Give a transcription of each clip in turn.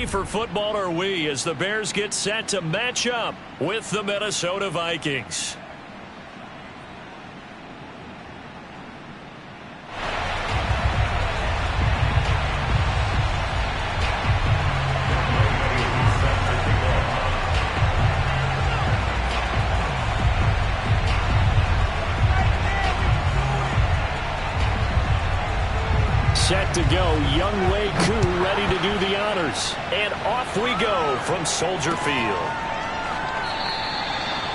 ready for football are we as the Bears get set to match up with the Minnesota Vikings. Set to go, Younghoe Koo ready to do the honors. And off we go from Soldier Field.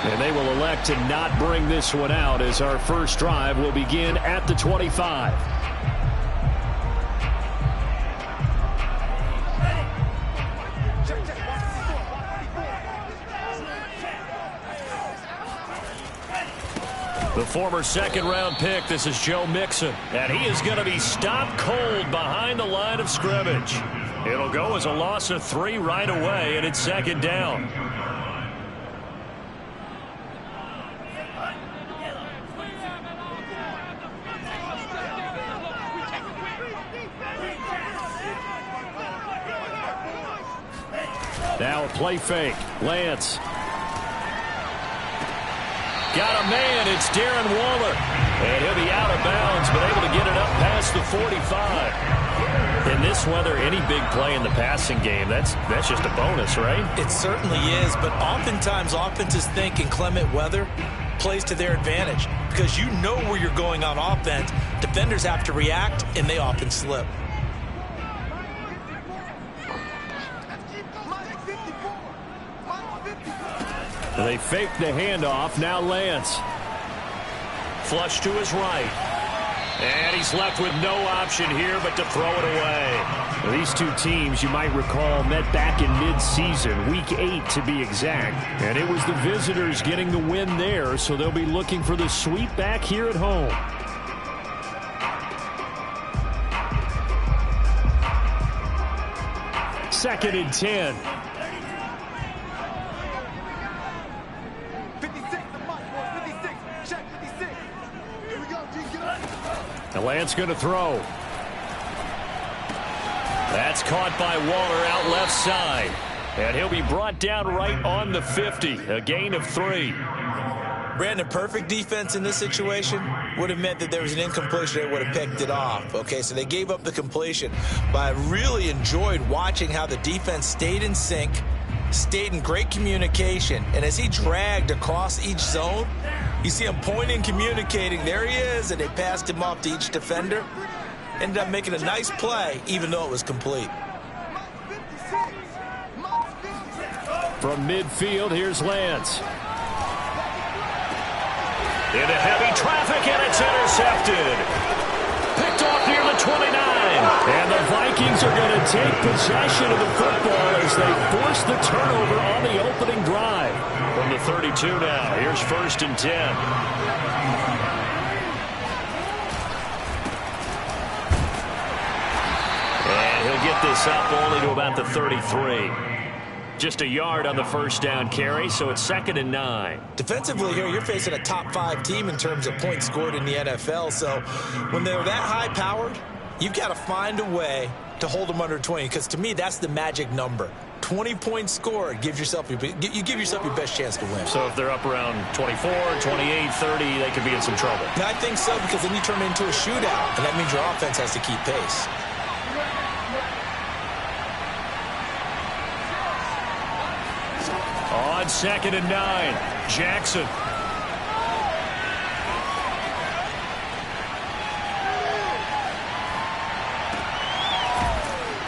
And they will elect to not bring this one out as our first drive will begin at the 25. The former second-round pick, this is Joe Mixon. And he is going to be stopped cold behind the line of scrimmage. It'll go as a loss of 3 right away, and it's second down. Now a play fake. Lance. Got a man, it's Darren Waller. And he'll be out of bounds, but able to get it up past the 45. In this weather, any big play in the passing game, that's just a bonus, right? It certainly is, but oftentimes offenses think in clement weather plays to their advantage because you know where you're going on offense. Defenders have to react, and they often slip. They fake the handoff. Now Lance. Flush to his right. And he's left with no option here but to throw it away. Well, these two teams, you might recall, met back in mid-season, week 8 to be exact. And it was the visitors getting the win there, so they'll be looking for the sweep back here at home. Second and 10. And Lance going to throw. That's caught by Waller out left side. And he'll be brought down right on the 50. A gain of 3. Brandon, perfect defense in this situation would have meant that there was an incompletion that would have picked it off. Okay, so they gave up the completion. But I really enjoyed watching how the defense stayed in sync, stayed in great communication. And as he dragged across each zone, you see him pointing, communicating. There he is, and they passed him off to each defender. Ended up making a nice play, even though it was complete. From midfield, here's Lance. Into heavy traffic, and it's intercepted. Picked off near the 29. And the Vikings are going to take possession of the football as they force the turnover on the opening drive. From the 32 now, here's first and 10. And he'll get this up only to about the 33. Just a yard on the first down carry, so it's second and 9. Defensively here, you're facing a top 5 team in terms of points scored in the NFL. So when they're that high-powered, you've got to find a way to hold them under 20, because to me, that's the magic number. 20 points scored, you give yourself your best chance to win. So if they're up around 24, 28, 30, they could be in some trouble. I think so, because then you turn it into a shootout, and that means your offense has to keep pace. On second and 9, Jackson.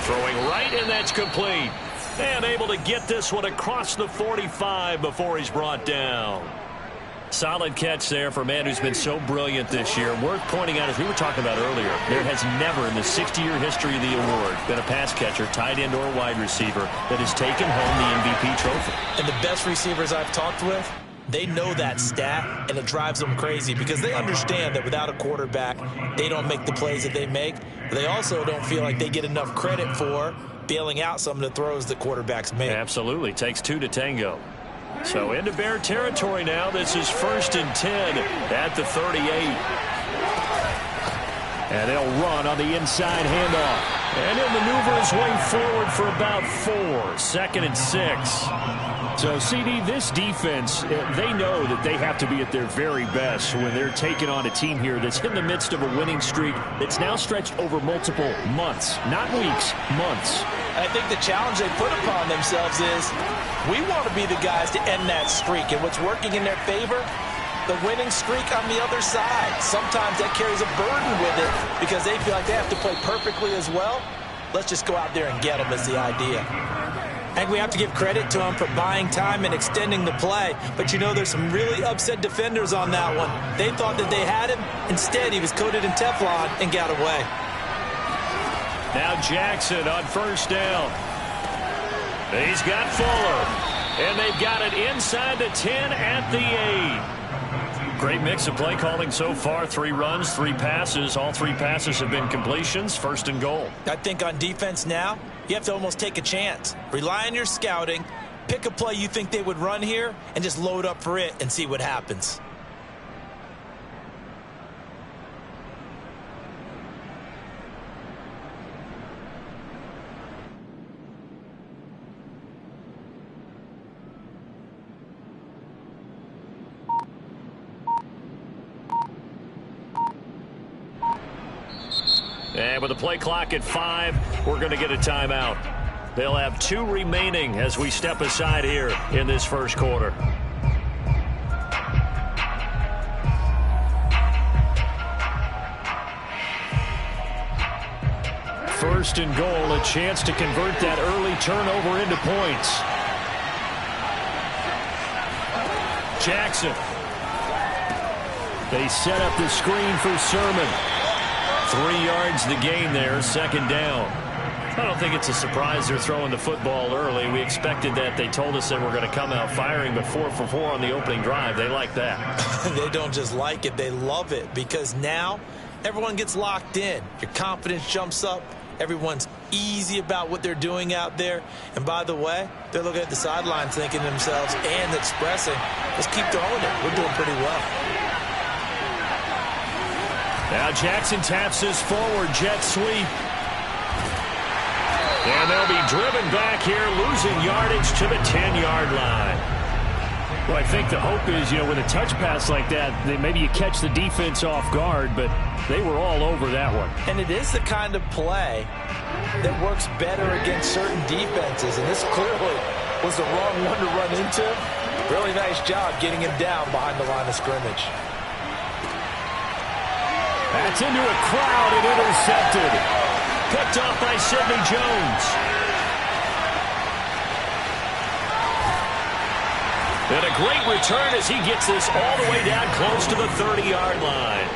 Throwing right, and that's complete. And able to get this one across the 45 before he's brought down. Solid catch there for a man who's been so brilliant this year. Worth pointing out, as we were talking about earlier, there has never in the 60-year history of the award been a pass catcher, tight end, or wide receiver that has taken home the MVP trophy. And the best receivers I've talked with, they know that stat, and it drives them crazy because they understand that without a quarterback, they don't make the plays that they make. But they also don't feel like they get enough credit for bailing out some of the throws that quarterbacks make. Absolutely. Takes 2 to tango. So into Bear territory now. This is first and 10 at the 38. And they'll run on the inside handoff. And he'll maneuver his way forward for about 4. 2nd and 6. So, CD, this defense, they know that they have to be at their very best when they're taking on a team here that's in the midst of a winning streak that's now stretched over multiple months. Not weeks, months. I think the challenge they put upon themselves is we want to be the guys to end that streak. And what's working in their favor? The winning streak on the other side. Sometimes that carries a burden with it because they feel like they have to play perfectly as well. Let's just go out there and get them is the idea. I think we have to give credit to him for buying time and extending the play. But, you know, there's some really upset defenders on that one. They thought that they had him. Instead, he was coated in Teflon and got away. Now Jackson on 1st down. He's got Fuller. And they've got it inside the 10 at the 8. Great mix of play calling so far. 3 runs, 3 passes. All 3 passes have been completions. 1st and goal. I think on defense now, you have to almost take a chance. Rely on your scouting. Pick a play you think they would run here and just load up for it and see what happens. And with the play clock at 5, we're going to get a timeout. They'll have 2 remaining as we step aside here in this 1st quarter. First and goal, a chance to convert that early turnover into points. Jackson. They set up the screen for Sermon. 3 yards the gain there, 2nd down. I don't think it's a surprise they're throwing the football early. We expected that. They told us they were going to come out firing, but 4 for 4 on the opening drive. They like that. They don't just like it, they love it, because now everyone gets locked in. Your confidence jumps up. Everyone's easy about what they're doing out there. And by the way, they're looking at the sidelines thinking to themselves and expressing, let's keep throwing it. We're doing pretty well. Now Jackson taps this forward jet sweep. And they'll be driven back here, losing yardage to the 10-yard line. Well, I think the hope is, you know, with a touch pass like that, maybe you catch the defense off guard, but they were all over that one. And it is the kind of play that works better against certain defenses, and this clearly was the wrong one to run into. Really nice job getting him down behind the line of scrimmage. That's into a crowd and intercepted. Picked off by Sidney Jones. And a great return as he gets this all the way down close to the 30-yard line.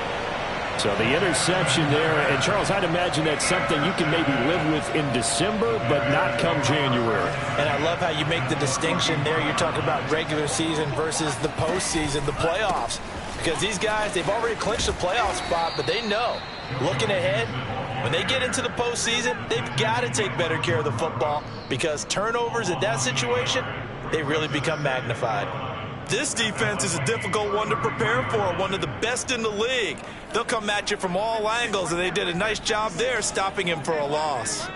So the interception there, and Charles, I'd imagine that's something you can maybe live with in December, but not come January. And I love how you make the distinction there. You're talking about regular season versus the postseason, the playoffs. Because these guys, they've already clinched the playoff spot, but they know, looking ahead, when they get into the postseason, they've got to take better care of the football because turnovers in that situation, they really become magnified. This defense is a difficult one to prepare for, one of the best in the league. They'll come at you from all angles, and they did a nice job there stopping him for a loss.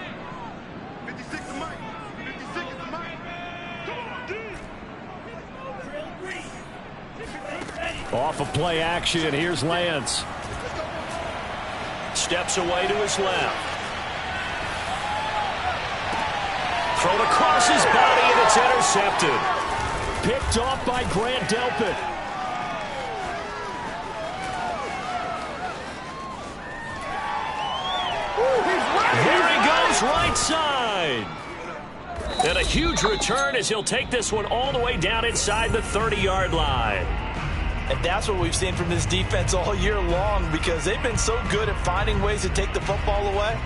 Off of play action, here's Lance. Steps away to his left. Thrown across his body, and it's intercepted. Picked off by Grant Delpit. Here he goes, right side. And a huge return as he'll take this one all the way down inside the 30-yard line. And that's what we've seen from this defense all year long because they've been so good at finding ways to take the football away.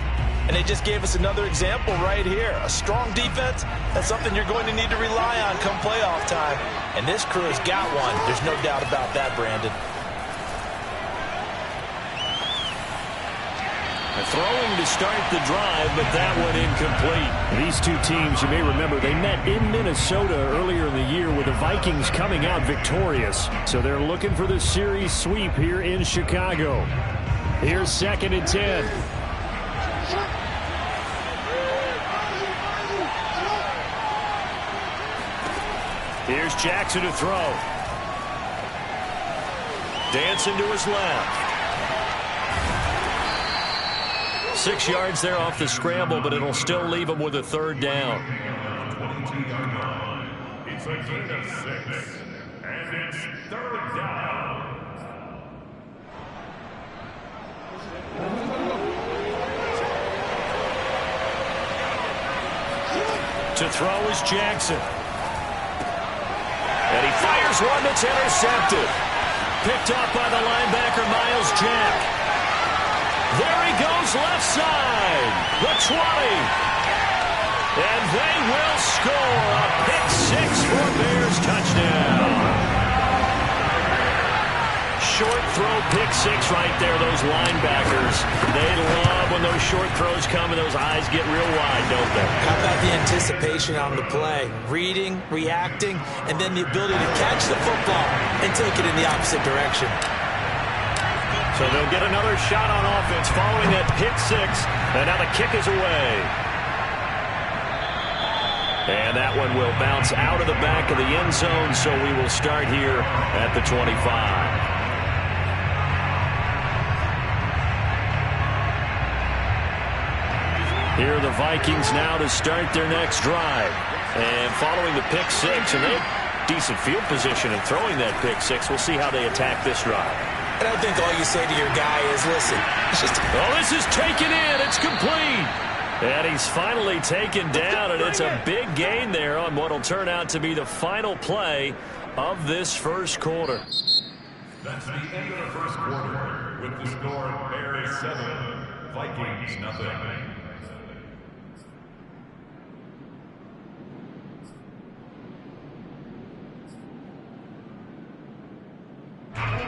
And they just gave us another example right here. A strong defense, that's something you're going to need to rely on come playoff time. And this crew has got one. There's no doubt about that, Brandon. Throwing to start the drive, but that one incomplete. These two teams, you may remember, they met in Minnesota earlier in the year with the Vikings coming out victorious. So they're looking for the series sweep here in Chicago. Here's 2nd and 10. Here's Jackson to throw. Dancing to his left. 6 yards there off the scramble, but it'll still leave him with a third down. It's a gain of 6, and it's third down. To throw is Jackson. And he fires one that's intercepted. Picked up by the linebacker, Myles Jack. There he goes, left side. The 20. And they will score a pick six for Bears touchdown. Short throw, pick six right there, those linebackers. They love when those short throws come and those eyes get real wide, don't they? How about the anticipation on the play? Reading, reacting, and then the ability to catch the football and take it in the opposite direction. So they'll get another shot on offense following that pick six, and now the kick is away. And that one will bounce out of the back of the end zone, so we will start here at the 25. Here are the Vikings now to start their next drive. And following the pick six, and they have decent field position in throwing that pick six. We'll see how they attack this drive. And I think all you say to your guy is, listen, it's just... Oh, this is taken in. It's complete. And he's finally taken down, and it's a big gain there on what will turn out to be the final play of this first quarter. That's the end of the first quarter with the score Bears 7, Vikings nothing.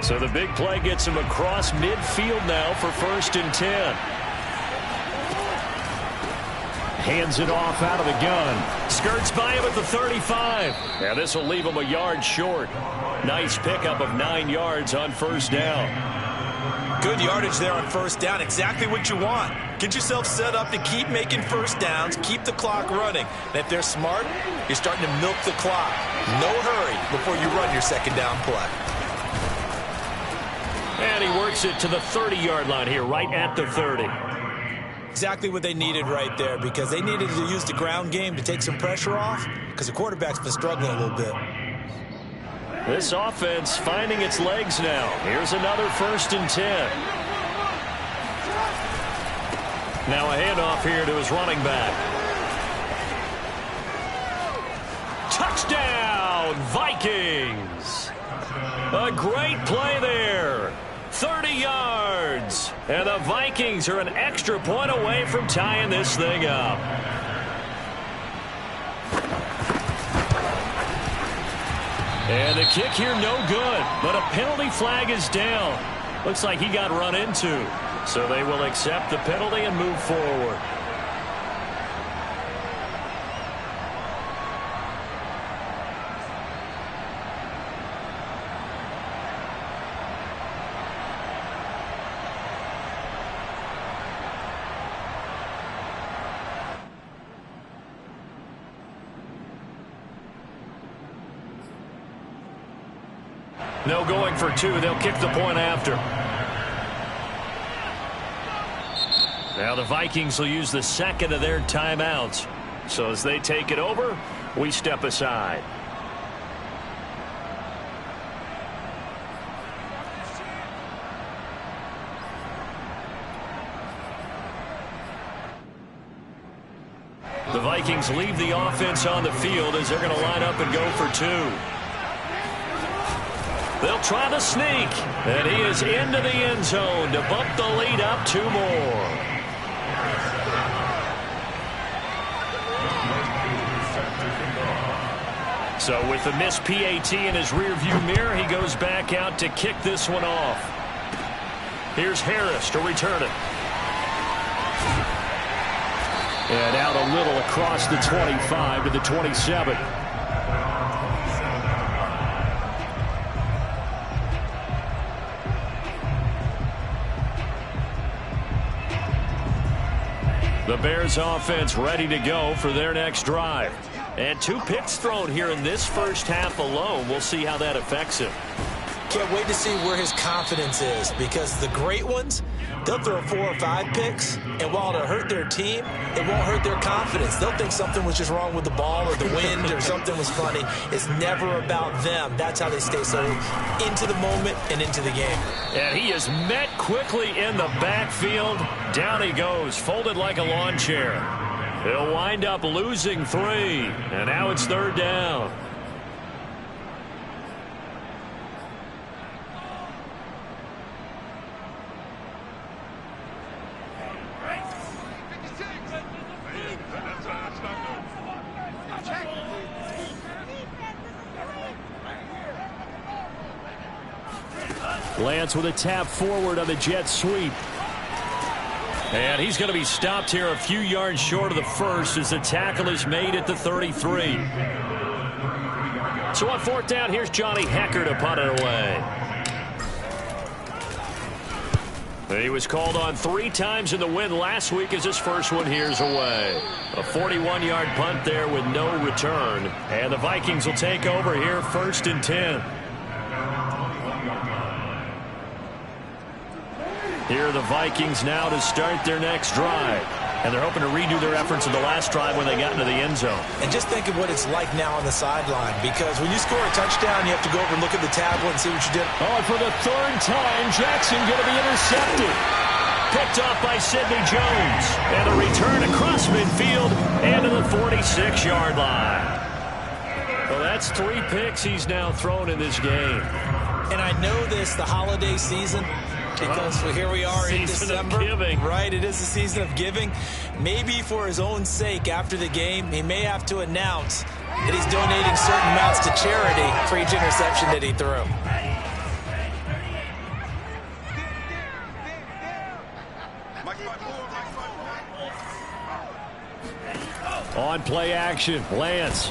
So the big play gets him across midfield now for 1st and 10. Hands it off out of the gun. Skirts by him at the 35. Now this will leave him a yard short. Nice pickup of 9 yards on 1st down. Good yardage there on 1st down. Exactly what you want. Get yourself set up to keep making 1st downs, keep the clock running. And if they're smart, you're starting to milk the clock. No hurry before you run your 2nd down play. And he works it to the 30-yard line here, right at the 30. Exactly what they needed right there, because they needed to use the ground game to take some pressure off, because the quarterback's been struggling a little bit. This offense finding its legs now. Here's another 1st and 10. Now a handoff here to his running back. Touchdown, Vikings! A great play there. 30 yards. And the Vikings are an extra point away from tying this thing up. And the kick here no good. But a penalty flag is down. Looks like he got run into. So they will accept the penalty and move forward. No going for 2. They'll kick the point after. Now the Vikings will use the 2nd of their timeouts. So as they take it over, we step aside. The Vikings leave the offense on the field as they're going to line up and go for 2. They'll try the sneak, and he is into the end zone to bump the lead up 2 more. So with the missed PAT in his rearview mirror, he goes back out to kick this one off. Here's Harris to return it. And out a little across the 25 to the 27. The Bears offense ready to go for their next drive. And 2 picks thrown here in this first half alone. We'll see how that affects him. Can't wait to see where his confidence is, because the great ones, they'll throw 4 or 5 picks, and while it'll hurt their team, it won't hurt their confidence. They'll think something was just wrong with the ball or the wind or something was funny. It's never about them. That's how they stay so into the moment and into the game. And he is met quickly in the backfield. Down he goes, folded like a lawn chair. He'll wind up losing 3, and now it's 3rd down. Lance with a tap forward on the jet sweep. And he's going to be stopped here a few yards short of the first as the tackle is made at the 33. So on 4th down, here's Johnny Hekker to punt it away. He was called on 3 times in the win last week as his first one here's away. A 41-yard punt there with no return. And the Vikings will take over here 1st and 10. Here are the Vikings now to start their next drive. And they're hoping to redo their efforts of the last drive when they got into the end zone. And just think of what it's like now on the sideline, because when you score a touchdown, you have to go over and look at the tablet and see what you did. Oh, and for the 3rd time, Jackson going to be intercepted. Picked off by Sidney Jones. And a return across midfield and to the 46-yard line. Well, that's 3 picks he's now thrown in this game. And I know this, the holiday season, because here we are in December, right? It is the season of giving. Maybe for his own sake, after the game, he may have to announce that he's donating certain amounts to charity for each interception that he threw. On play action, Lance.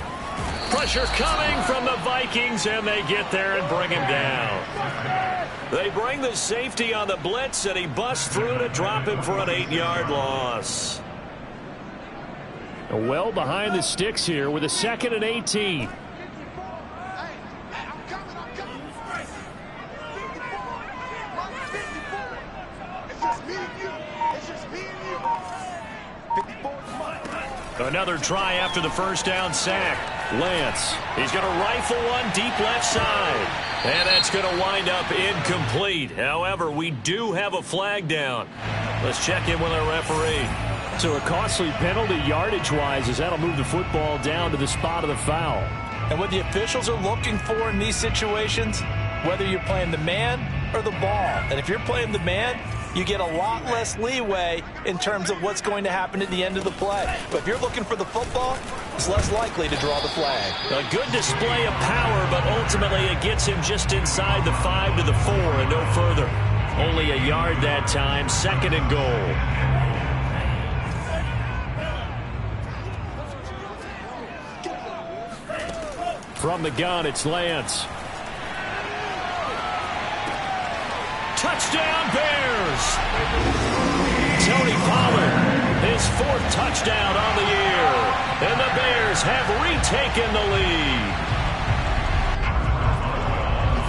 Pressure coming from the Vikings, and they get there and bring him down. They bring the safety on the blitz, and he busts through to drop him for an 8-yard loss. Well behind the sticks here with a 2nd and 18. Another try after the first down sack. Lance. He's going to rifle one deep left side. And that's going to wind up incomplete. However, we do have a flag down. Let's check in with our referee. So a costly penalty yardage-wise as that'll move the football down to the spot of the foul. And what the officials are looking for in these situations, whether you're playing the man or the ball. And if you're playing the man, you get a lot less leeway in terms of what's going to happen at the end of the play. But if you're looking for the football, it's less likely to draw the flag. A good display of power, but ultimately it gets him just inside the 5 to the 4 and no further. Only a yard that time, 2nd and goal. From the gun, it's Lance. Touchdown, Bears! Tony Pollard, his 4th touchdown on the year. And the Bears have retaken the lead.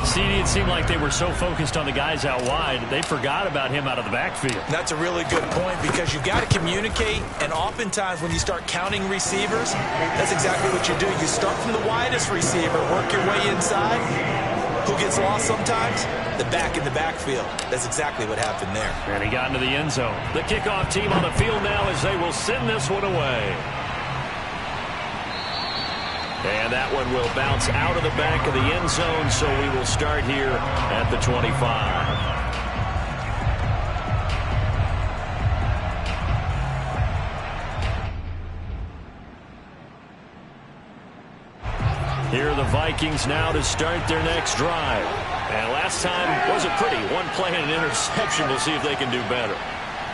CD, it seemed like they were so focused on the guys out wide, they forgot about him out of the backfield. That's a really good point, because you've got to communicate, and oftentimes when you start counting receivers, that's exactly what you do. You start from the widest receiver, work your way inside. Who gets lost sometimes? The back in the backfield. That's exactly what happened there. And he got into the end zone. The kickoff team on the field now as they will send this one away. And that one will bounce out of the back of the end zone, so we will start here at the 25. Here are the Vikings now to start their next drive. And last time was a pretty one play and an interception. We'll see if they can do better.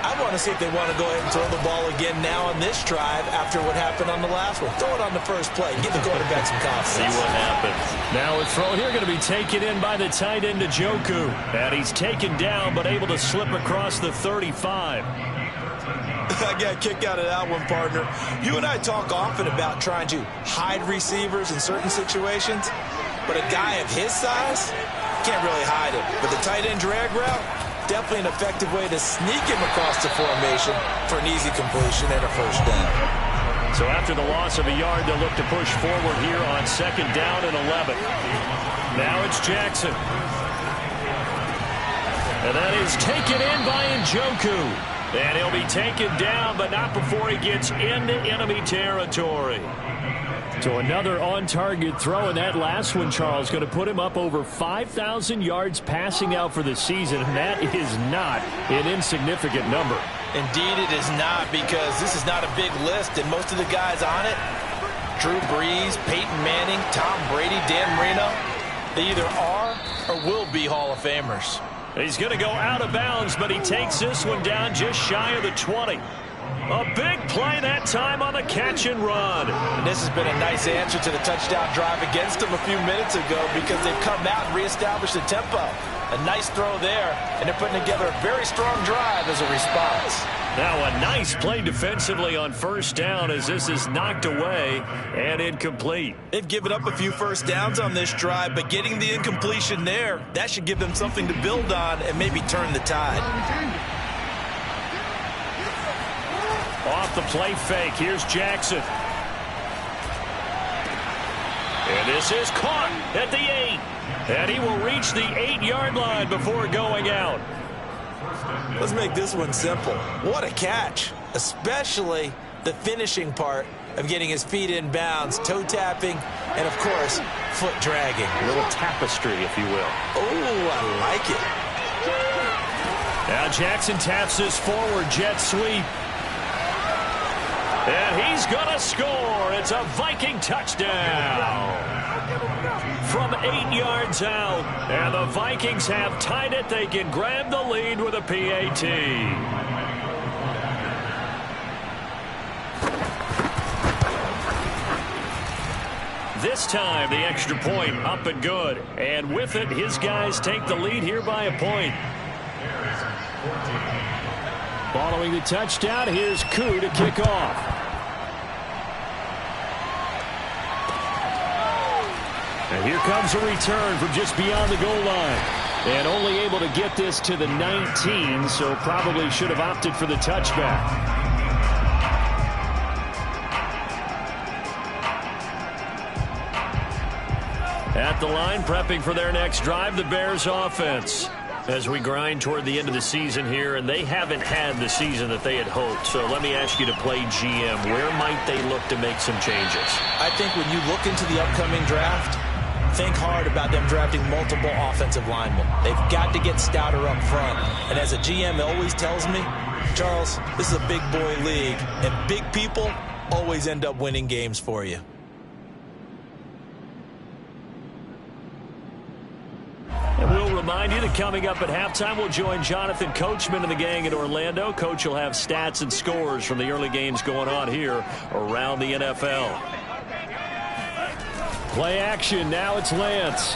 I want to see if they want to go ahead and throw the ball again now on this drive after what happened on the last one. Throw it on the first play. Give the quarterback some confidence. See what happens. Now a throw here going to be taken in by the tight end Njoku. And he's taken down but able to slip across the 35. I got a kick out of that one, partner. You and I talk often about trying to hide receivers in certain situations, but a guy of his size can't really hide him. But the tight end drag route, definitely an effective way to sneak him across the formation for an easy completion and a first down. So after the loss of a yard, they'll look to push forward here on 2nd down and 11. Now it's Jackson. And that is taken in by Njoku. And he'll be taken down, but not before he gets into enemy territory. So another on-target throw, and that last one, Charles, going to put him up over 5,000 yards passing out for the season, and that is not an insignificant number. Indeed it is not, because this is not a big list, and most of the guys on it, Drew Brees, Peyton Manning, Tom Brady, Dan Marino, they either are or will be Hall of Famers. He's going to go out of bounds, but he takes this one down just shy of the 20. A big play that time on the catch and run. And this has been a nice answer to the touchdown drive against them a few minutes ago, because they've come out and reestablished the tempo. A nice throw there, and they're putting together a very strong drive as a response. Now a nice play defensively on 1st down as this is knocked away and incomplete. They've given up a few first downs on this drive, but getting the incompletion there, that should give them something to build on and maybe turn the tide. Off the play fake, here's Jackson. And this is caught at the 8. And he will reach the 8-yard line before going out. Let's make this one simple. What a catch, especially the finishing part of getting his feet in bounds, toe tapping, and of course, foot dragging. A little tapestry, if you will. Oh, I like it. Now Jackson taps this forward jet sweep. And he's going to score. It's a Viking touchdown. From 8 yards out. And the Vikings have tied it. They can grab the lead with a PAT. This time, the extra point up and good. And with it, his guys take the lead here by a point. Following the touchdown, here's Koo to kick off. And here comes a return from just beyond the goal line. And only able to get this to the 19, so probably should have opted for the touchback. At the line, prepping for their next drive, the Bears offense. As we grind toward the end of the season here, and they haven't had the season that they had hoped. So let me ask you to play GM. Where might they look to make some changes? I think when you look into the upcoming draft, think hard about them drafting multiple offensive linemen. They've got to get stouter up front. And as a GM always tells me, Charles, this is a big boy league, and big people always end up winning games for you. And we'll remind you that coming up at halftime, we'll join Jonathan Coachman and the gang in Orlando. Coach will have stats and scores from the early games going on here around the NFL. Play action. Now it's Lance.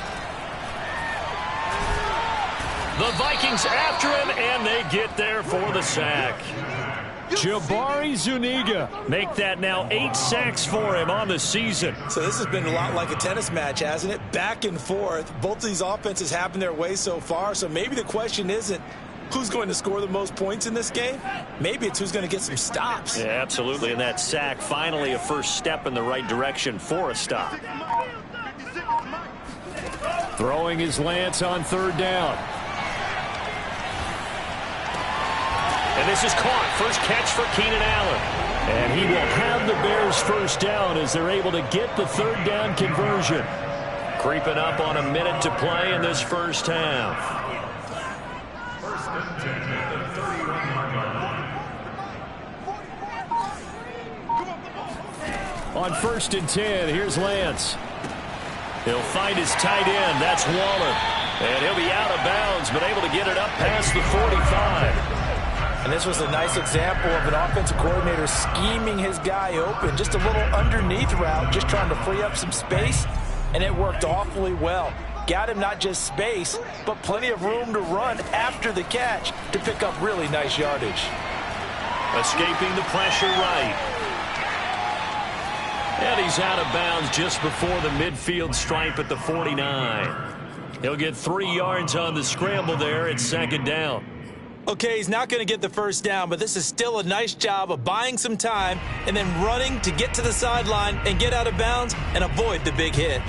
The Vikings after him, and they get there for the sack. Jabari Zuniga. Make that now 8 sacks for him on the season. So this has been a lot like a tennis match, hasn't it? Back and forth. Both of these offenses have their way so far, so maybe the question isn't who's going to score the most points in this game. Maybe it's who's going to get some stops. Yeah, absolutely, and that sack finally a first step in the right direction for a stop. Throwing his Lance on 3rd down. And this is caught. First catch for Keenan Allen. And he will have the Bears first down as they're able to get the 3rd down conversion. Creeping up on a minute to play in this first half. First and 10 at the 31-yard line. On 1st and 10, here's Lance. He'll find his tight end. That's Waller. And he'll be out of bounds, but able to get it up past the 45. And this was a nice example of an offensive coordinator scheming his guy open. Just a little underneath route, just trying to free up some space, and it worked awfully well. Got him not just space, but plenty of room to run after the catch to pick up really nice yardage. Escaping the pressure right. And he's out of bounds just before the midfield stripe at the 49. He'll get 3 yards on the scramble there. It's second down. Okay, he's not going to get the first down, but this is still a nice job of buying some time and then running to get to the sideline and get out of bounds and avoid the big hit.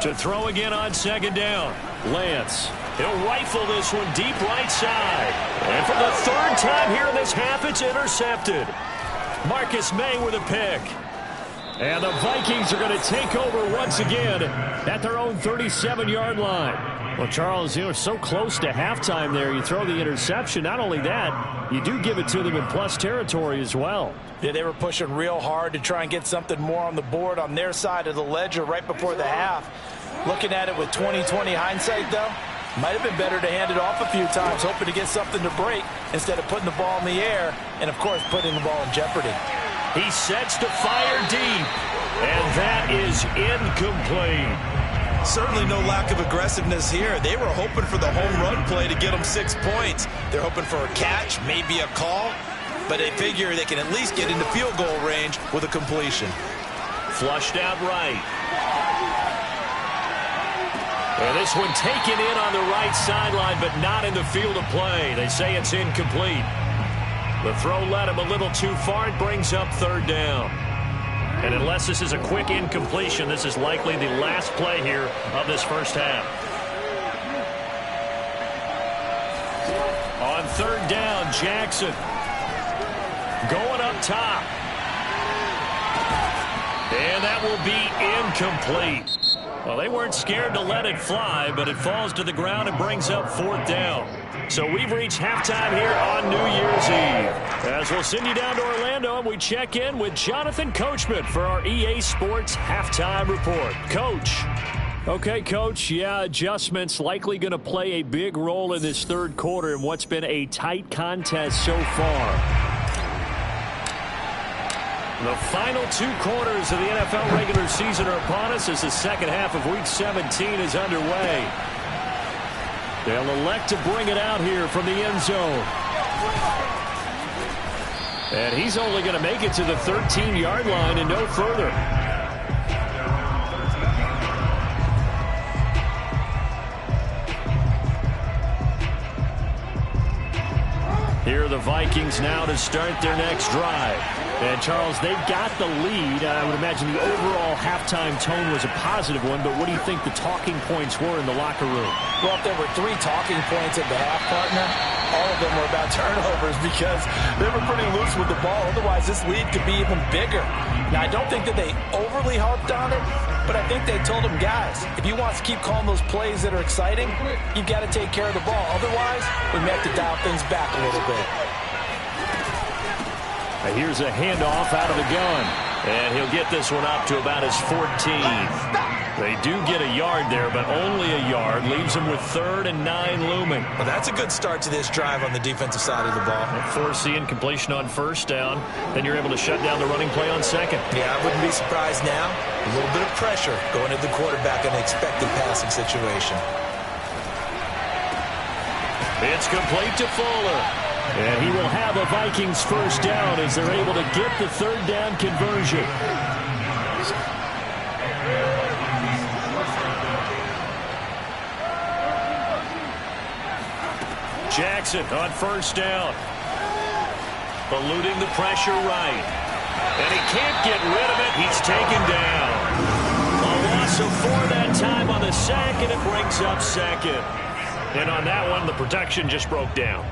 To throw again on second down. Lance. He'll rifle this one deep right side. And for the 3rd time here in this half, it's intercepted. Marcus May with a pick. And the Vikings are going to take over once again at their own 37-yard line. Well, Charles, you were so close to halftime there. You throw the interception. Not only that, you do give it to them in plus territory as well. Yeah, they were pushing real hard to try and get something more on the board on their side of the ledger right before the half. Looking at it with 20/20 hindsight, though, might have been better to hand it off a few times, hoping to get something to break instead of putting the ball in the air and, of course, putting the ball in jeopardy. He sets to fire deep, and that is incomplete. Certainly no lack of aggressiveness here. They were hoping for the home run play to get them 6 points. They're hoping for a catch, maybe a call, but they figure they can at least get into field goal range with a completion. Flushed out right. And this one taken in on the right sideline, but not in the field of play. They say it's incomplete. The throw led him a little too far. It brings up 3rd down. And unless this is a quick incompletion, this is likely the last play here of this first half. On 3rd down, Jackson going up top. And that will be incomplete. Well, they weren't scared to let it fly, but it falls to the ground and brings up 4th down. So we've reached halftime here on New Year's Eve. As we'll send you down to Orlando, and we check in with Jonathan Coachman for our EA Sports Halftime Report. Coach. Okay, Coach, yeah, adjustments likely going to play a big role in this 3rd quarter in what's been a tight contest so far. The final 2 quarters of the NFL regular season are upon us as the second half of Week 17 is underway. They'll elect to bring it out here from the end zone. And he's only going to make it to the 13-yard line and no further. Here are the Vikings now to start their next drive. And, Charles, they've got the lead. I would imagine the overall halftime tone was a positive one, but what do you think the talking points were in the locker room? Well, if there were 3 talking points at the half, partner, all of them were about turnovers because they were pretty loose with the ball. Otherwise, this lead could be even bigger. Now, I don't think that they overly harped on it, but I think they told them, guys, if you want to keep calling those plays that are exciting, you've got to take care of the ball. Otherwise, we may have to dial things back a little bit. Here's a handoff out of the gun. And he'll get this one up to about his 14. They do get a yard there, but only a yard. Leaves them with 3rd and 9 looming. Well, that's a good start to this drive on the defensive side of the ball. Force the incompletion on 1st down. Then you're able to shut down the running play on 2nd. Yeah, I wouldn't be surprised now. A little bit of pressure going at the quarterback in an expected passing situation. It's complete to Fuller. And he will have a Vikings 1st down as they're able to get the 3rd down conversion. Jackson on 1st down. Eluding the pressure right. And he can't get rid of it. He's taken down. A loss of 4 that time on the sack, and it brings up 2nd. And on that one, the protection just broke down.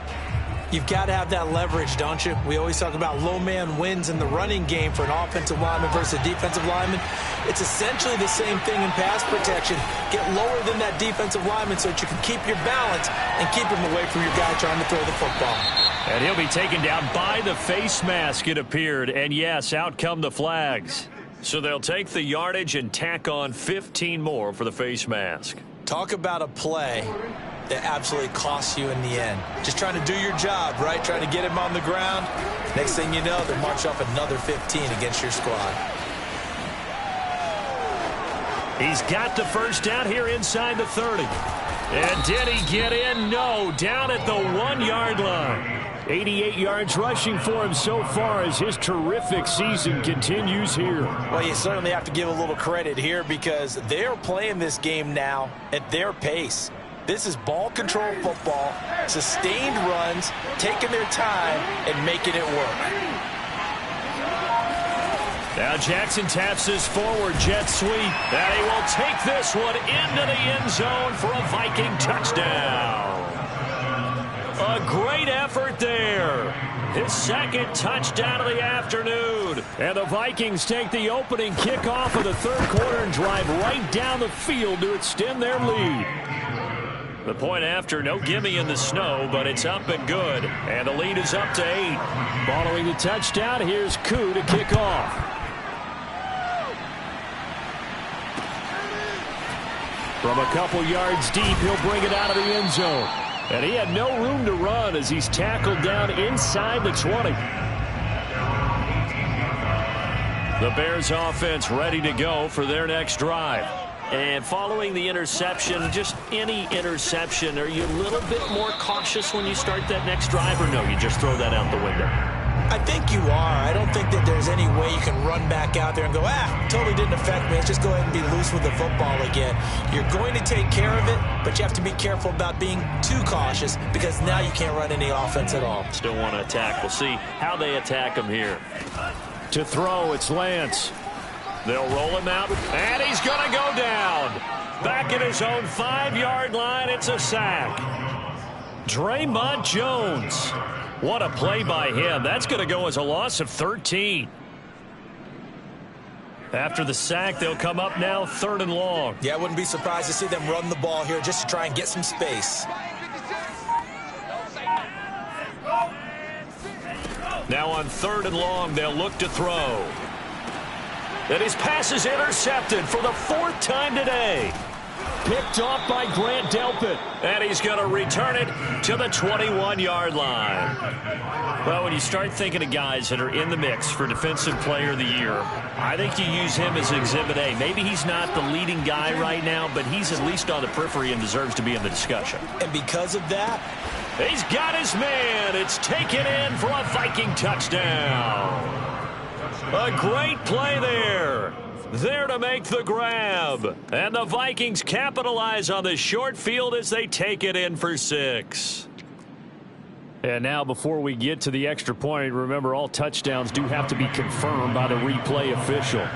You've got to have that leverage, don't you? We always talk about low man wins in the running game for an offensive lineman versus a defensive lineman. It's essentially the same thing in pass protection. Get lower than that defensive lineman so that you can keep your balance and keep him away from your guy trying to throw the football. And he'll be taken down by the face mask, it appeared. And yes, out come the flags. So they'll take the yardage and tack on 15 more for the face mask. Talk about a play that absolutely costs you in the end. Just trying to do your job, right? Trying to get him on the ground. Next thing you know, they march off another 15 against your squad. He's got the first down here inside the 30. And did he get in? No, down at the 1-yard line. 88 yards rushing for him so far as his terrific season continues here. Well, you certainly have to give a little credit here because they're playing this game now at their pace. This is ball control football, sustained runs, taking their time and making it work. Now Jackson taps his forward jet sweep, and he will take this one into the end zone for a Viking touchdown. A great effort there. His second touchdown of the afternoon. And the Vikings take the opening kickoff of the third quarter and drive right down the field to extend their lead. The point after, no gimme in the snow, but it's up and good. And the lead is up to 8. Following the touchdown, here's Koo to kick off. From a couple yards deep, he'll bring it out of the end zone. And he had no room to run as he's tackled down inside the 20. The Bears offense ready to go for their next drive. And following the interception, just any interception, are you a little bit more cautious when you start that next drive, or no, you just throw that out the window? I think you are. I don't think that there's any way you can run back out there and go, totally didn't affect me. Let's just go ahead and be loose with the football again. You're going to take care of it, but you have to be careful about being too cautious because now you can't run any offense at all. Still want to attack. We'll see how they attack him here. To throw, it's Lance. They'll roll him out, and he's going to go down. Back at his own 5-yard line, it's a sack. Draymond Jones. What a play by him. That's going to go as a loss of 13. After the sack, they'll come up now 3rd and long. Yeah, I wouldn't be surprised to see them run the ball here just to try and get some space. Now on 3rd and long, they'll look to throw. And his pass is intercepted for the 4th time today. Picked off by Grant Delpit. And he's going to return it to the 21-yard line. Well, when you start thinking of guys that are in the mix for Defensive Player of the Year, I think you use him as Exhibit A. Maybe he's not the leading guy right now, but he's at least on the periphery and deserves to be in the discussion. And because of that, he's got his man. It's taken in for a Viking touchdown. A great play there. There to make the grab. And the Vikings capitalize on the short field as they take it in for 6. And now before we get to the extra point, remember all touchdowns do have to be confirmed by the replay official.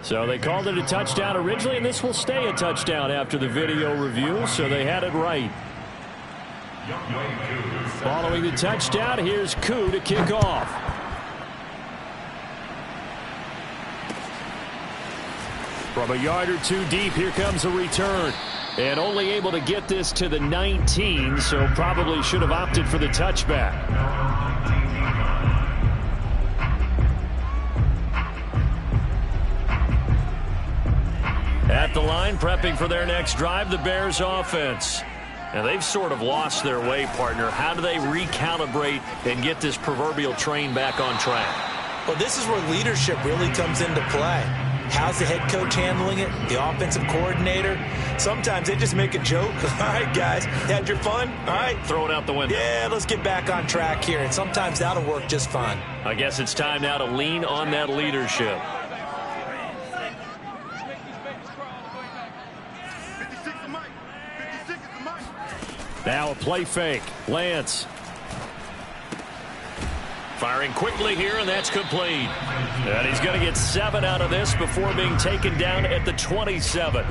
So they called it a touchdown originally, and this will stay a touchdown after the video review, so they had it right. Following the touchdown, here's Koo to kick off. From a yard or two deep, here comes a return. And only able to get this to the 19, so probably should have opted for the touchback. At the line, prepping for their next drive, the Bears offense. Now, they've sort of lost their way, partner. How do they recalibrate and get this proverbial train back on track? Well, this is where leadership really comes into play. How's the head coach handling it? The offensive coordinator? Sometimes they just make a joke. All right, guys, had your fun? All right. Throw it out the window. Yeah, let's get back on track here. And sometimes that'll work just fine. I guess it's time now to lean on that leadership. Now a play fake. Lance. Firing quickly here, and that's complete. And he's going to get 7 out of this before being taken down at the 27.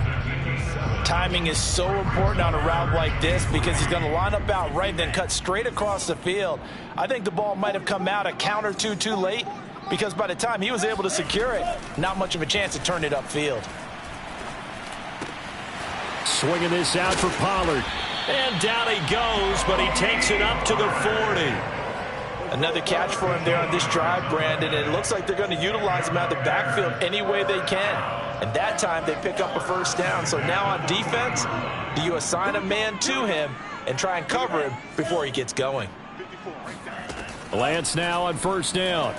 Timing is so important on a route like this because he's going to line up out right, then cut straight across the field. I think the ball might have come out a count or two too late because by the time he was able to secure it, not much of a chance to turn it upfield. Swinging this out for Pollard. And down he goes, but he takes it up to the 40. Another catch for him there on this drive, Brandon. And it looks like they're going to utilize him out of the backfield any way they can. And that time they pick up a first down. So now on defense, do you assign a man to him and try and cover him before he gets going? Lance now on first down.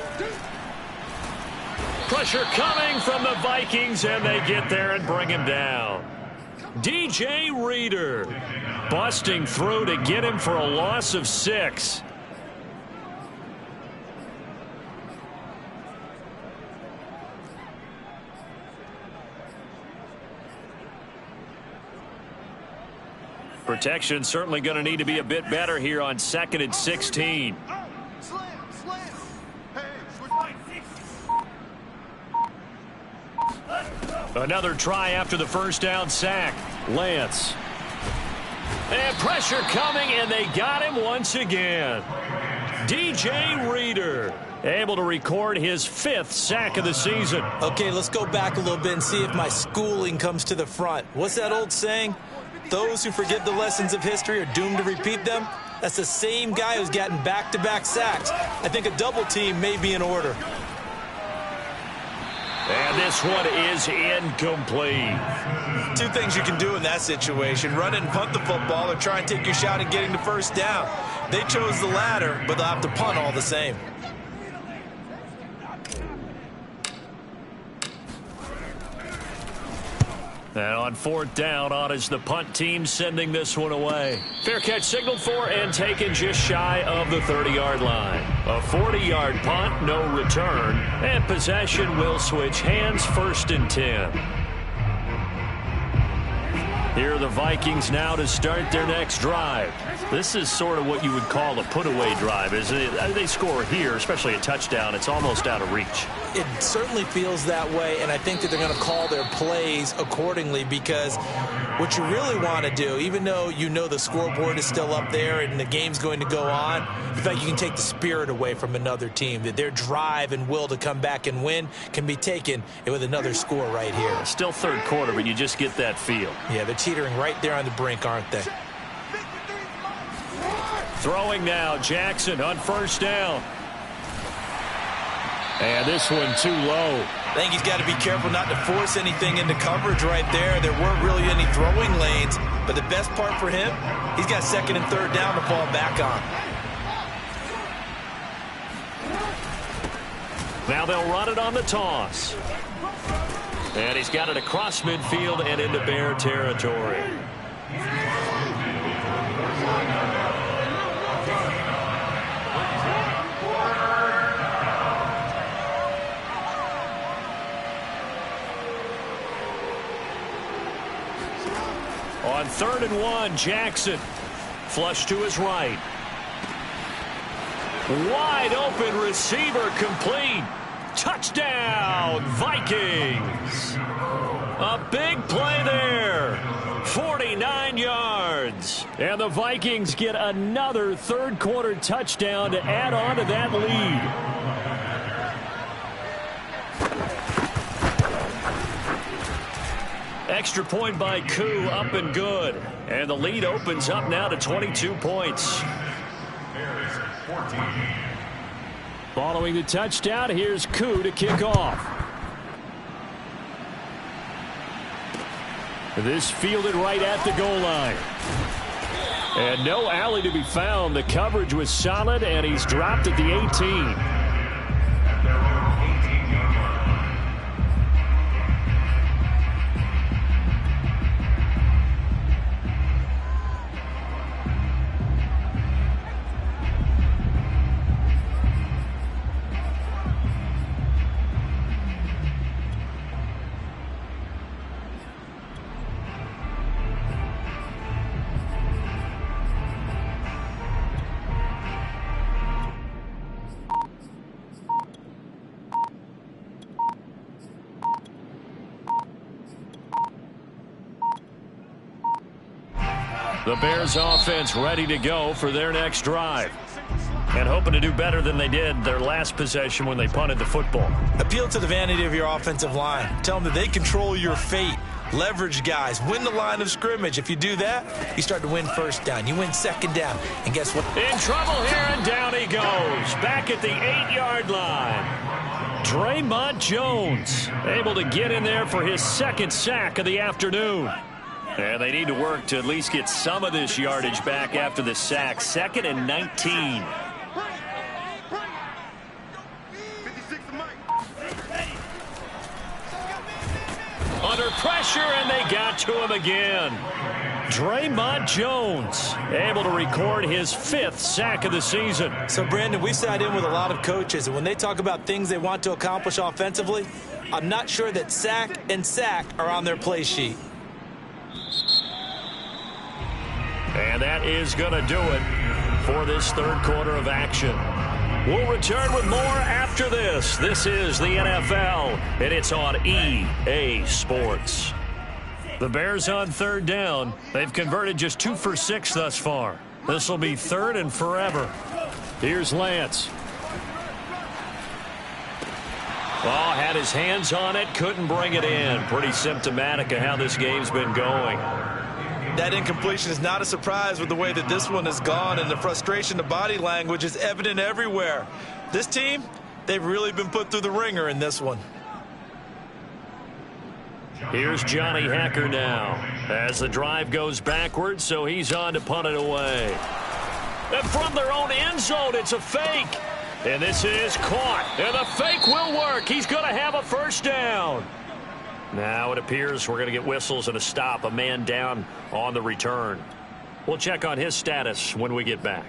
Pressure coming from the Vikings, and they get there and bring him down. DJ Reader busting through to get him for a loss of 6. Protection certainly going to need to be a bit better here on 2nd and 16. Another try after the first down sack. Lance. And pressure coming, and they got him once again. DJ Reader able to record his 5th sack of the season. Okay, let's go back a little bit and see if my schooling comes to the front. What's that old saying? Those who forget the lessons of history are doomed to repeat them. That's the same guy who's gotten back-to-back sacks. I think a double team may be in order. And this one is incomplete. 2 things you can do in that situation: run and punt the football, or try and take your shot at getting the first down. They chose the latter, but they'll have to punt all the same. And on 4th down, on is the punt team sending this one away. Fair catch signaled for and taken just shy of the 30-yard line. A 40-yard punt, no return, and possession will switch hands, 1st and 10. Here are the Vikings now to start their next drive. This is sort of what you would call a put-away drive, isn't it? They score here, especially a touchdown. It's almost out of reach. It certainly feels that way, and I think that they're going to call their plays accordingly, because what you really want to do, even though you know the scoreboard is still up there and the game's going to go on, in fact, you can take the spirit away from another team, that their drive and will to come back and win can be taken with another score right here. Still 3rd quarter, but you just get that feel. Yeah, they're teetering right there on the brink, aren't they? Throwing now, Jackson on 1st down. And this one too low. I think he's got to be careful not to force anything into coverage right there. There weren't really any throwing lanes, but the best part for him, he's got 2nd and 3rd down to fall back on. Now they'll run it on the toss. And he's got it across midfield and into Bear territory. On 3rd and 1, Jackson. Flush to his right. Wide open receiver, complete. Touchdown, Vikings. A big play there. 49 yards. And the Vikings get another 3rd quarter touchdown to add on to that lead. Extra point by Koo, up and good. And the lead opens up now to 22 points. Following the touchdown, here's Koo to kick off. This fielded right at the goal line. And no alley to be found. The coverage was solid, and he's dropped at the 18. The Bears offense ready to go for their next drive. And hoping to do better than they did their last possession when they punted the football. Appeal to the vanity of your offensive line. Tell them that they control your fate. Leverage guys. Win the line of scrimmage. If you do that, you start to win 1st down. You win 2nd down. And guess what? In trouble here, and down he goes. Back at the 8-yard line. Draymond Jones able to get in there for his 2nd sack of the afternoon. And they need to work to at least get some of this yardage back after the sack. 2nd and 19. pressure, and they got to him again. Draymond Jones able to record his 5th sack of the season. So, Brandon, we sat in with a lot of coaches, and when they talk about things they want to accomplish offensively, I'm not sure that sack and sack are on their play sheet. And that is going to do it for this third quarter of action. We'll return with more after this. This is the NFL, and it's on EA Sports. The Bears on third down. They've converted just 2 for 6 thus far. This will be 3rd and forever. Here's Lance. Oh, had his hands on it, couldn't bring it in. Pretty symptomatic of how this game's been going. That incompletion is not a surprise with the way that this one has gone, and the frustration, the body language is evident everywhere. This team, they've really been put through the ringer in this one. Here's Johnny Hekker now as the drive goes backwards, so he's on to punt it away. And from their own end zone, it's a fake. And this is caught, and the fake will work. He's going to have a first down. Now it appears we're going to get whistles and a stop, a man down on the return. We'll check on his status when we get back.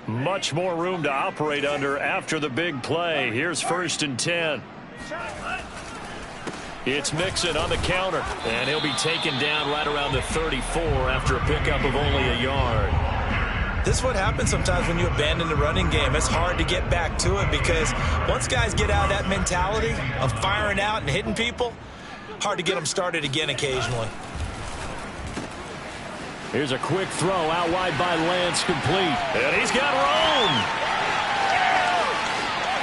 Much more room to operate under after the big play. Here's 1st and 10. It's Mixon on the counter, and he'll be taken down right around the 34 after a pickup of only a yard. This is what happens sometimes when you abandon the running game. It's hard to get back to it because once guys get out of that mentality of firing out and hitting people, hard to get them started again occasionally. Here's a quick throw out wide by Lance, complete. And he's got room.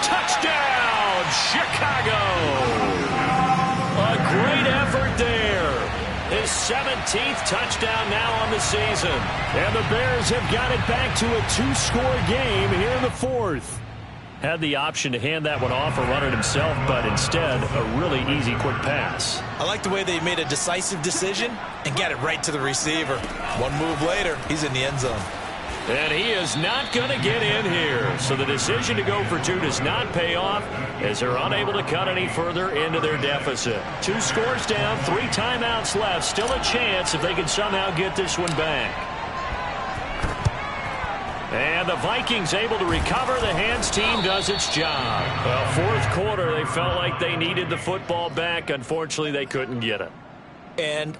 Touchdown, Chicago. A great effort there. His 17th touchdown now on the season. And the Bears have got it back to a 2-score game here in the 4th. Had the option to hand that one off or run it himself, but instead a really easy quick pass. I like the way they made a decisive decision and got it right to the receiver. One move later, he's in the end zone. And he is not going to get in here. So the decision to go for 2 does not pay off as they're unable to cut any further into their deficit. 2 scores down, 3 timeouts left. Still a chance if they can somehow get this one back. And the Vikings able to recover. The hands team does its job. Well, 4th quarter, they felt like they needed the football back. Unfortunately, they couldn't get it. And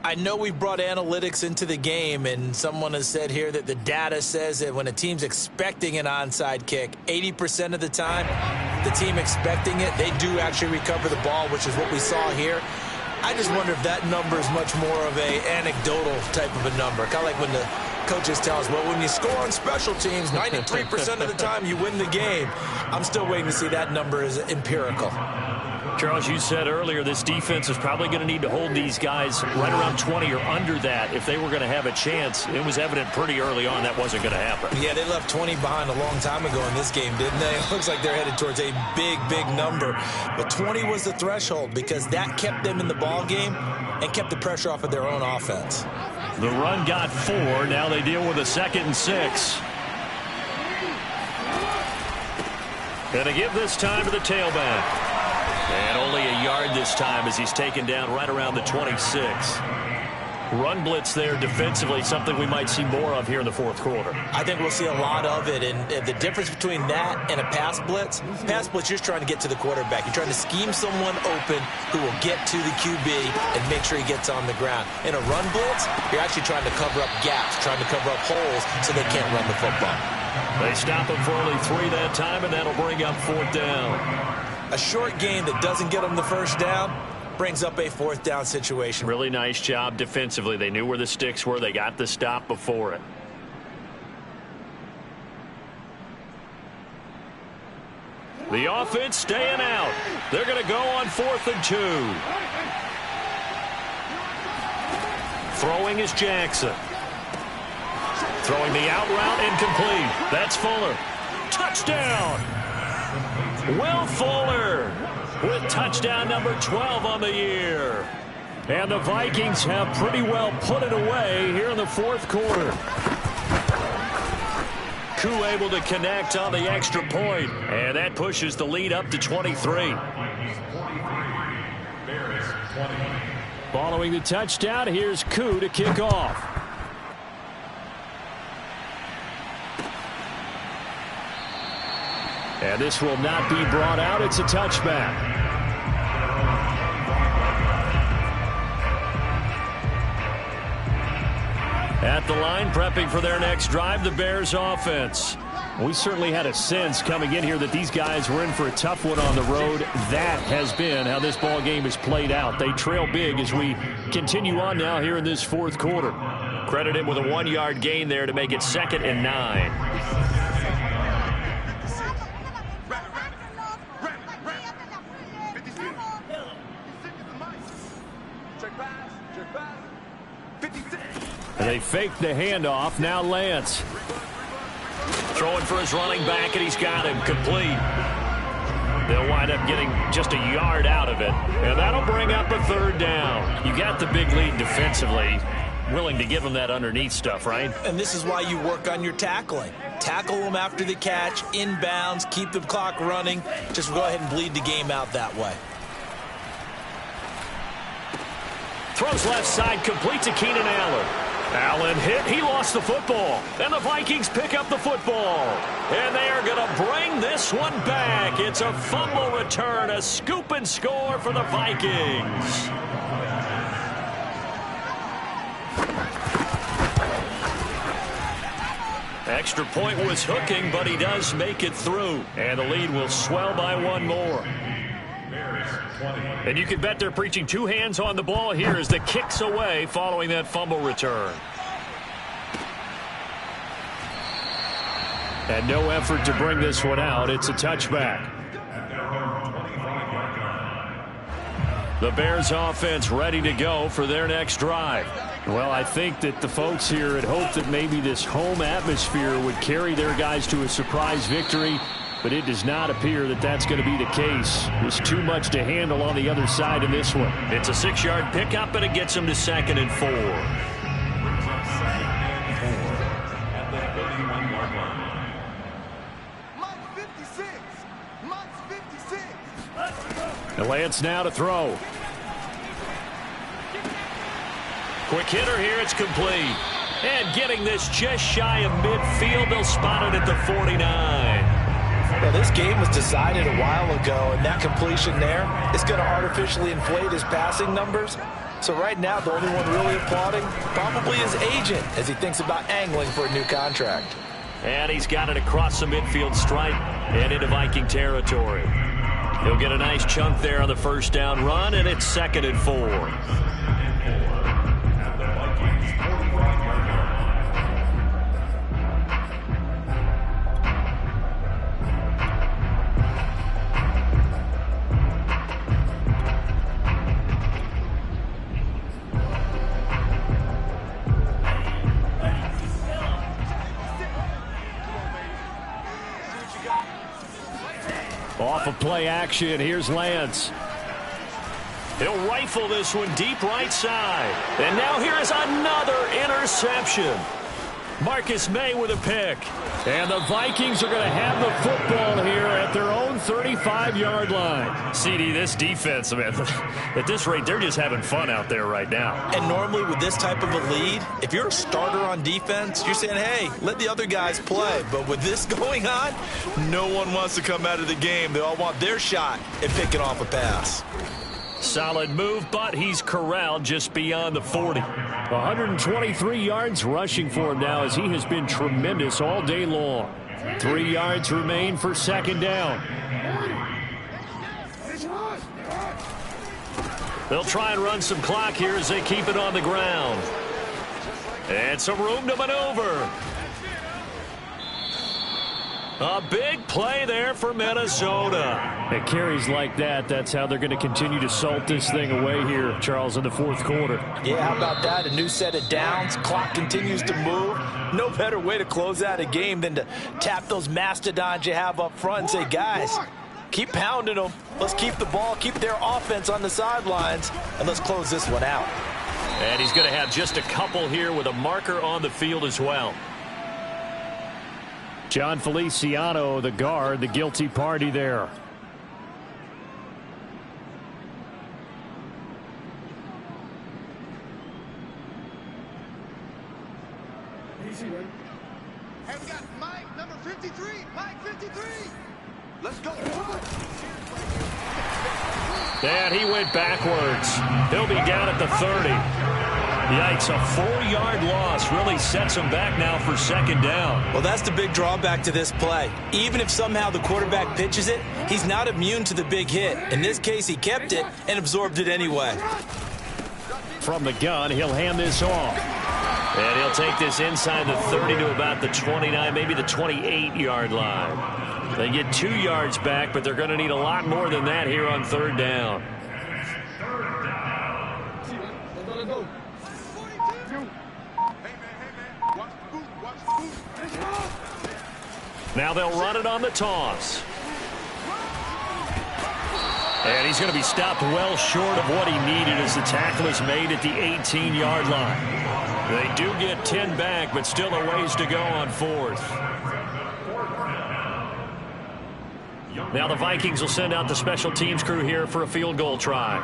I know we've brought analytics into the game, and someone has said here that the data says that when a team's expecting an onside kick, 80% of the time, the team expecting it, they do actually recover the ball, which is what we saw here. I just wonder if that number is much more of a anecdotal type of a number. Kind of like when the coaches tell us, well, when you score on special teams, 93% of the time you win the game. I'm still waiting to see that number is empirical. Charles, you said earlier this defense is probably going to need to hold these guys right around 20 or under that if they were going to have a chance. It was evident pretty early on that wasn't going to happen. Yeah, they left 20 behind a long time ago in this game, didn't they? It looks like they're headed towards a big, big number. But 20 was the threshold because that kept them in the ball game and kept the pressure off of their own offense. The run got 4. Now they deal with a 2nd and 6. Going to give this time to the tailback. And only a yard this time as he's taken down right around the 26. Run blitz there defensively, something we might see more of here in the 4th quarter. I think we'll see a lot of it, and the difference between that and a pass blitz, you're just trying to get to the quarterback. You're trying to scheme someone open who will get to the QB and make sure he gets on the ground. In a run blitz, you're actually trying to cover up gaps, trying to cover up holes so they can't run the football. They stop him for only 3 that time, and that'll bring up 4th down. A short game that doesn't get them the first down brings up a 4th down situation. Really nice job defensively. They knew where the sticks were. They got the stop before it. The offense staying out. They're going to go on 4th and 2. Throwing is Jackson. Throwing the out route incomplete. That's Fuller. Touchdown! Will Fuller with touchdown number 12 on the year. And the Vikings have pretty well put it away here in the 4th quarter. Koo able to connect on the extra point, and that pushes the lead up to 23. Following the touchdown, here's Koo to kick off. And this will not be brought out. It's a touchback. At the line, prepping for their next drive, the Bears offense. We certainly had a sense coming in here that these guys were in for a tough one on the road. That has been how this ball game has played out. They trail big as we continue on now here in this fourth quarter. Credit him with a 1-yard gain there to make it 2nd and 9. They fake the handoff. Now Lance. Throwing for his running back, and he's got him complete. They'll wind up getting just a yard out of it, and that'll bring up a 3rd down. You got the big lead defensively. Willing to give them that underneath stuff, right? And this is why you work on your tackling. Tackle them after the catch, inbounds, keep the clock running. Just go ahead and bleed the game out that way. Throws left side, complete to Keenan Allen. Allen hit, he lost the football. And the Vikings pick up the football. And they are going to bring this one back. It's a fumble return, a scoop and score for the Vikings. Extra point was hooking, but he does make it through. And the lead will swell by 1 more. And you can bet they're preaching 2 hands on the ball here as the kick's away following that fumble return. And no effort to bring this one out. It's a touchback. The Bears offense ready to go for their next drive. Well, I think that the folks here had hoped that maybe this home atmosphere would carry their guys to a surprise victory. But it does not appear that that's going to be the case. There's too much to handle on the other side in this one. It's a 6-yard pickup, and it gets them to 2nd and 4. And Lance now to throw. Quick hitter here, it's complete. And getting this just shy of midfield, they'll spot it at the 49. Well, this game was decided a while ago, and that completion there is going to artificially inflate his passing numbers. So right now, the only one really applauding probably his agent as he thinks about angling for a new contract. And he's got it across the midfield stripe and into Viking territory. He'll get a nice chunk there on the 1st down run, and it's 2nd and 4. Off of play action, here's Lance. He'll rifle this one deep right side. And now here is another interception. Marcus May with a pick. And the Vikings are going to have the football here at their own 35-yard line. CD, this defense, man, at this rate, they're just having fun out there right now. And normally with this type of a lead, if you're a starter on defense, you're saying, hey, let the other guys play. But with this going on, no one wants to come out of the game. They all want their shot at picking off a pass. Solid move, but he's corralled just beyond the 40. 123 yards rushing for him now as he has been tremendous all day long. 3 yards remain for 2nd down. They'll try and run some clock here as they keep it on the ground. And some room to maneuver. A big play there for Minnesota. At carries like that, that's how they're going to continue to salt this thing away here, Charles, in the 4th quarter. Yeah, how about that? A new set of downs. Clock continues to move. No better way to close out a game than to tap those mastodons you have up front and say, guys, keep pounding them. Let's keep the ball, keep their offense on the sidelines, and let's close this one out. And he's going to have just a couple here with a marker on the field as well. John Feliciano, the guard, the guilty party there. And we got Mike, number 53. Mike, 53. Let's go. And he went backwards. He'll be down at the 30. Yikes, a 4-yard loss really sets him back now for second down. Well, that's the big drawback to this play. Even if somehow the quarterback pitches it, he's not immune to the big hit. In this case, he kept it and absorbed it anyway. From the gun, he'll hand this off. And he'll take this inside the 30 to about the 29, maybe the 28-yard line. They get 2 yards back, but they're going to need a lot more than that here on third down. Now they'll run it on the toss. And he's going to be stopped well short of what he needed as the tackle is made at the 18-yard line. They do get 10 back, but still a ways to go on fourth. Now the Vikings will send out the special teams crew here for a field goal try.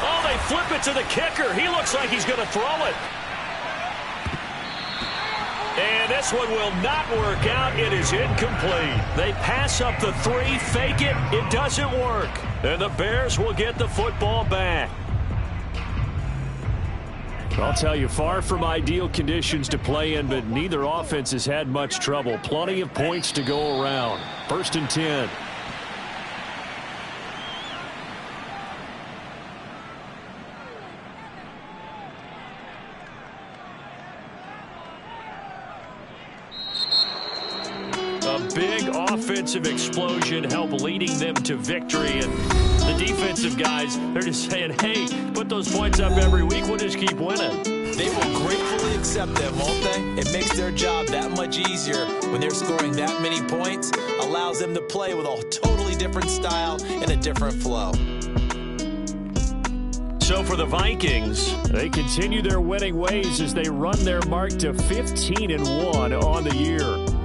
Oh, they flip it to the kicker. He looks like he's going to throw it. And this one will not work out. It is incomplete. They pass up the 3, fake it. It doesn't work. And the Bears will get the football back. I'll tell you, far from ideal conditions to play in, but neither offense has had much trouble. Plenty of points to go around. 1st and 10. Big offensive explosion help leading them to victory. And the defensive guys, they're just saying, hey, put those points up every week. We'll just keep winning. They will gratefully accept them, won't they? It makes their job that much easier when they're scoring that many points. Allows them to play with a totally different style and a different flow. So for the Vikings, they continue their winning ways as they run their mark to 15-1 on the year.